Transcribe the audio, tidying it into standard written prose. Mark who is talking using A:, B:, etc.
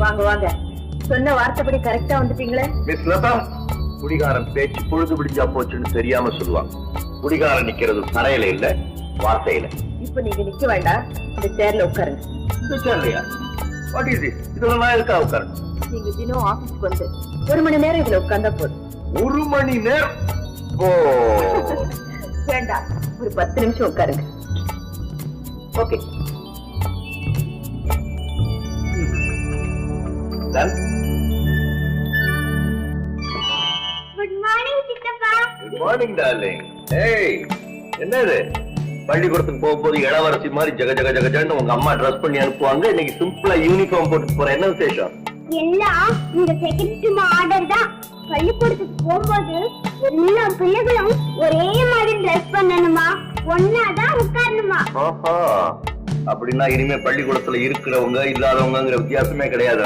A: வாங்க வாங்க, சொன்ன வார்த்தைப்படி கரெக்டா வந்துட்டீங்களே.
B: மிஸ் லதா, குடிகாரன் பேச்சு பொழுது பிடிச்சா போச்சுன்னு தெரியாம சொல்லுவாங்க. குடிகாரன் நிக்கிறது தரையில இல்ல, வார்த்தையில.
A: இப்ப நீங்க நிக்க வேண்டாம், இந்த சேர்ல உட்காருங்க.
B: இந்த சேர்லையா? What is this? இதெல்லாம் நான் இருக்கா உட்காரன்?
A: நீங்க தினம் ஆபீஸ்க்கு வந்து 1 மணி நேரம் இதுல உட்கார்ந்தா போதும்.
B: 1 மணி நேரம்? ஓ
A: வேண்டாம், ஒரு 10 நிமிஷம் உட்காருங்க.
B: ஓகே. Done?
C: குட் மார்னிங் சித்தப்பா.
B: Good morning, darling. Hey, என்னது? பள்ளிக்கூடத்துக்கு போகும்போது இளவரசி மாதிரி ஜக ஜக ஜகஜன்னு உங்க அம்மா ட்ரெஸ் பண்ணி அனுப்புவாங்க. இன்னைக்கு சிம்பிளா யூனிஃபார்ம் போட்டு போற, என்ன விசேஷம்?
C: எல்லாம் இந்த செக்ரட்டரி ஆர்டர் தான். பள்ளிக்கூடத்துக்கு போகும்போது எல்லா பிள்ளைகளும் ஒரே மாதிரி ட்ரெஸ் பண்ணணுமா, ஒன்னாதான் உட்காரணுமா.
B: அப்படின்னா இனிமே பள்ளிக்கூடத்துல இருக்கிறவங்க இல்லாதவங்கிற வித்தியாசமே கிடையாது.